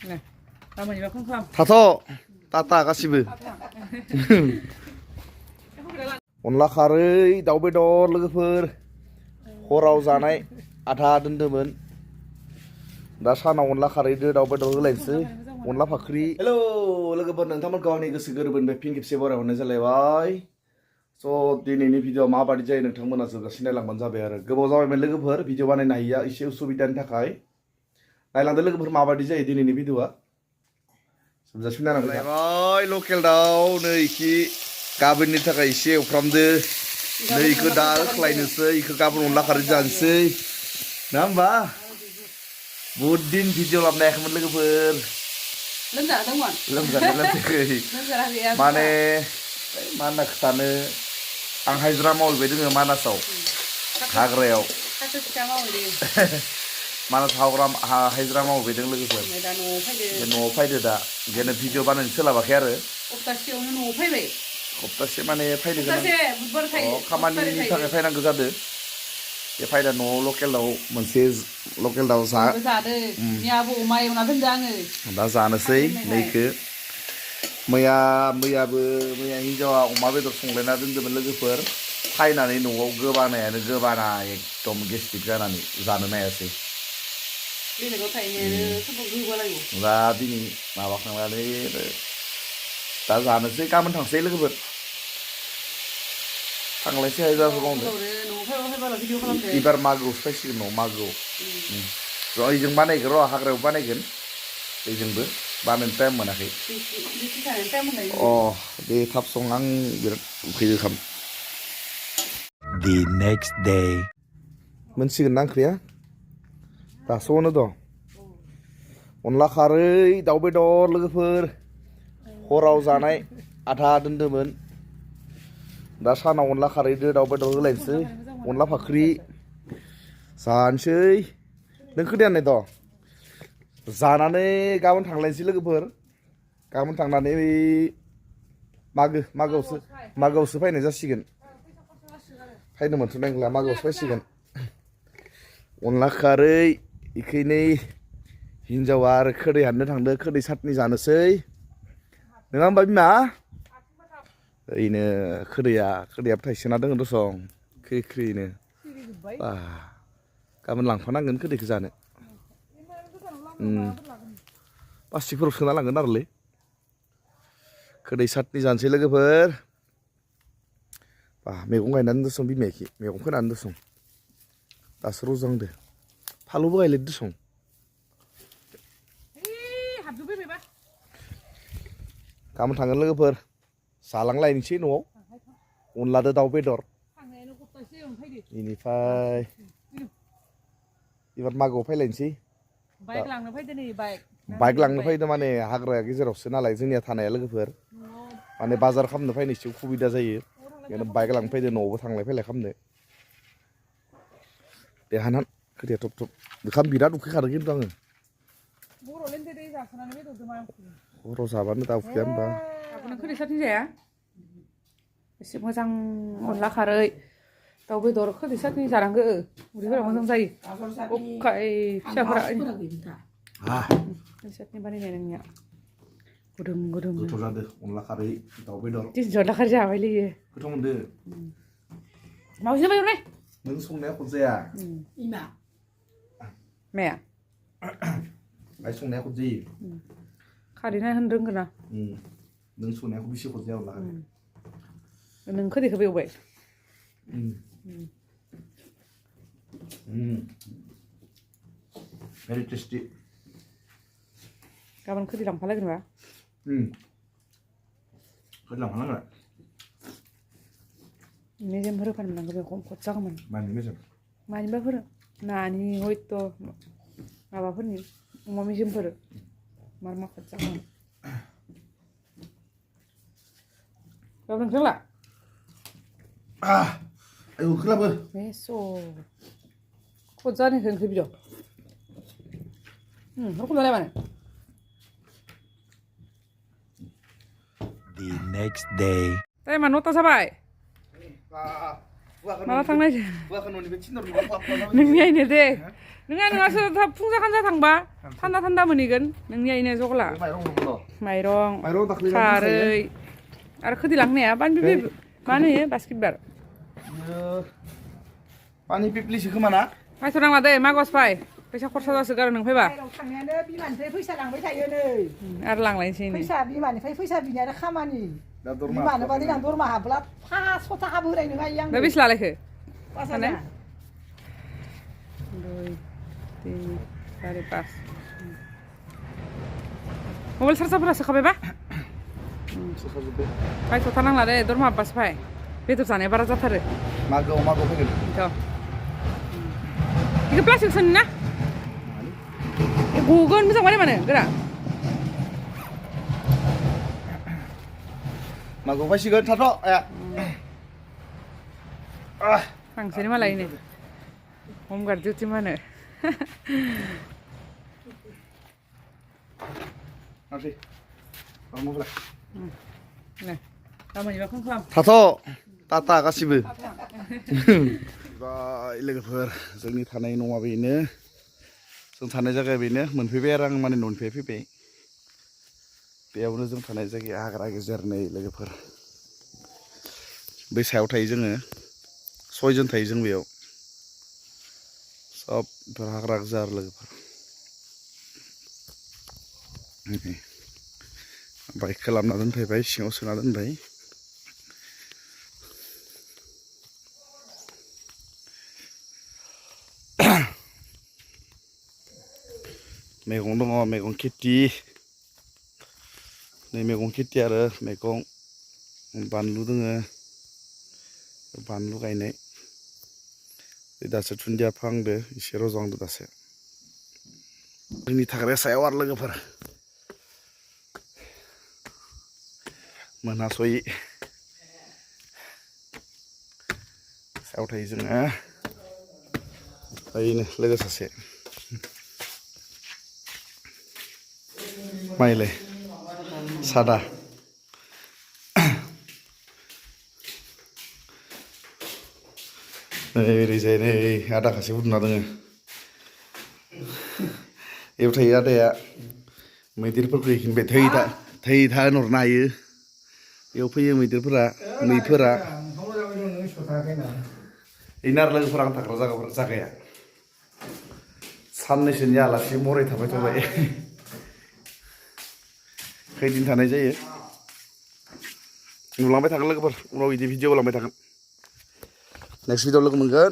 네. 나머지 몇 콩콩. 타서 따따 가시브. अनला खारै दाउ बेदर लोगोफोर हराव जानाय आधा दोन्दोंमोन दा सानाव अनला खारैदो दाउ बेदर होलायनोसै अनला फाख्रि हेलौ लोगोफोर नोंथांमोनखौ आंनि गोसो गोरबोनिफ्राय फिन खेबसे बरायहरनाय जालायबाय स' दिनैनि भिडिअ माबादि जायो नोंथांमोना जोगासिनो नायलांबानो जाबाय आरो गोबाव जाबायमोन लोगोफोर भिडिअ बानायनो हायिया एसे उसुबिदानि थाखाय नायलांदो लोगोफोर माबादि जायो दिनैनि भिडिअआ जोबजासिम नायलांबाय लकेल दाउ नै इखि गाबोननि थाखाय एसे एवफ्रामदो नै इखौ दा होख्लायनोसै इखौ गाबोन अनला खारै जानोसै नङा होमबा बहुद दिन भिडिअ लाबोनो हायाखैमोन लोगोफोर लोमजानाय लोमजायाखै माने मा होनना खोथानो आं हाजिरा मावहैबाय दोङो मानासाव हाग्रायाव मानास हाजिरा मावहैदों लोगोफोर न'आव फैदो दा ओंखायनो भिडिअ बानायनो सोलाबाखै आरो सप्तासेयावनो न'आव फैबाय सप्तासे माने फैनो गोनां खामानिनि थाखाय फैनांगौ जादों बे फायदा न'आव लकेल दाउ मोनसे लकेल दाउ दा जानोसै नैखो मैया हिन्जावा अमा बेदर संलायना दोन्दोंमोन लोगोफोर फायनानै न'आव गोबाना एकदम गेस्ट्रिक जानानै जानो नायासै दा दिनै माबाखांनानै दा जानोसै गाबोन थांसै लोगोफोर थांलायसै हायजाफोर मावनो एबार मागोआवसो फैसिगोन न' मागोआव ओइजों बानायगोन र' हाग्रायाव बानायगोन ओइजोंबो बानायनो टाइम मोनाखै दे थाब सं आं बिराद उखैयो ओंखाम The next day मोनसिगोन ना ओंख्रिया दासो अनो दं अनला खारै दाउ बेदर लोगोफोर हराव जानाय आधा दोन्दोंमोन दा सानाव अनला खारैदो दाउ बेदर होलायनोसै अनला फाख्रि जानोसै नों खोनायाखै द' जानानै गाबोन थांलायनोसै लोगोफोर गाबोन थांनानै मागोआवसो फैनाय जासिगोन फैनो मोनथ'नाय नंला मागोआवसो फैसिगोन अनला खारै इखैनै हिन्जावा आरो खोदै हाननो थांदों खोदै साटनि जानोसै नङा होमबा बिमा ओरैनो खोदैयाबो थाइसेना दङ दसं ख्रिनो गाबोन लांफानांगोन खोदैखौ जानो प्लास्टिकफोराव सोना लांगोन आरोलै खोदै साटनि जानोसै लोगोफोर मैगं गायनानै दसं बिमायाखि मैगं फोनानै दसं दासो रजहांदो फालौबो गायलायदो दसं गाबोन थांगोन लोगोफोर जालांलायनोसै न'आव अनलादो दाउ बेदर बेनिफ्राय एबार मागोआव फैलायनोसै बाइक लांनो फैदो माने हाग्राया गेजेरावसो नालाय जोंनिया थानाया लोगोफोर माने बाजार खालामनो फैनो एसे उसुबिदा जायो बेखायनो बाइक लांनो फैदो न'आवबो थांलाय फैलाय खालामनो देहानान खोथिया थब ओंखाम बिराद उखैखादों खिन्थु आङो हराव जाबानो दा उखैया होमबा खोदै साटनि जाया एसे मोजां अनला खारै दाउ बेदर खोदै साटनि जानांगौ उदैफोरा मोजां जायो अखाय फिसाफोरा खोदै साटनि बानायनाय नोंनिया गुदुं गोथाव जादों अनला खारै दाउ बेदर अनला खारै जाबाय लोगो गोथाव मोनदों मावजिनो बायहरनाय नों संनाया खद जाया माया आइ संनाया खद जायो खारैना होनो रोंगोन ना नों संनाया बेसे खद जाया अनला खारै नों खोदैखौबो एवबाय very tasty गाबोन खोदै लांफालायगोन बा खोदै लांफानांगोन मेजेमफोर होफानोमोनांगौ बेखौ खद जागौमोन मानि मेजेम मानिबाफोर नानि हयथ' माबाफोरनि अमा मेजेमफोर मा खद जागौमोन गाबोन ओंख्रिला आयौ ओंख्रिलाबो बेस' खद जानायखौ ओंख्रि बिद' रखम जालाय मानो The next day टाइमा 9ता जाबाय माला थांनाय बुवाखौ न'निफ्राय थिनहरनोबा नोंनि आइनो दे नोंहासो फुंजा खानजा थांबा थान्दा थान्दा मोनहैगोन नोंनि आइनो जगला माइरं खारै आरो खोदिलांनाया बान बे मा होनो बास्केट बार पानि पिप्लिसो खोमा ना फायथ' नांला दे मागस फाय फैसा खरसा जासो गारो नों फैबा थांनायानो बिमानिफ्राय फैसा लांबाय थायो नै आरो लांलायनोसै नै फैसा बिमानिफ्राय फैसा बिनायानो खामानि बिमानोबा दैज्लां दरमा हाबब्ला 500 थाखाबो होनाय नङा आं दा बेसे लालायखो 5,000 2 3 4 5 मबाइल चार्जारफोरा सोखाबायबा फायथ'था नांला दे दरमा हाबबासो फाय बेदर जानाया बारा जाथारो मागोआव फैगोन बेखौ प्लास्टिक सोनो ना गगोन मोजां माने मानो गोरा मागोआव फैसिगोन थाथ' थांसैनो मालाय नै हमगार्ड डिउटि मा होनो नै गाबोननिबा फन खालाम थाथ' टाटा गासिबो बाय लोगोफोर जोंनि थानाय न'आ बेनो जों थानाय जायगाया बेनो मोनफैबाय आरो आं माने न'निफ्राय फैबाय बेयावनो जों थानाय जायगाया हाग्रा गेजेर नै लोगोफोर बै सायाव थायो जोङो 6 जन थायो जों बेयाव सब हाग्रा गेजेर लोगोफोर बाइकखौ लाबोना दोनफैबाय सिङाव सोना दोनबाय मैगं दङ मैगं खेथि नै मैगं खेथि आरो मैगं बानलु दोङो बानलु गायनाय दासो दुन्दिया फांदो एसे रजहांदो दासो जोंनि थाग्राया सायाव आरो लोगोफोर मोनहास'यि सायाव थायो जोङो ओरैनो लोगो सासे माइलाय सादा नै ओरैजाय नै आदा खासे उन्दुना दोङो बेयाव थायो आदाया मैदेरफोरखौ एखिनिफ्राय थै था होनहरनो हायो बेयाव फैयो मैदेरफोरा मैफोरा बेनो आरो लोगोफोरा आं थाग्रा जागाया साननैसोनि आलासि मराय थाबाय थाबाय खैदिन थानाय जायो नुलांबाय थागोन लोगोफोर उनाव बिदि भिडिअ लांबाय थागोन नेक्स्ट भिडिअ लोगो मोनगोन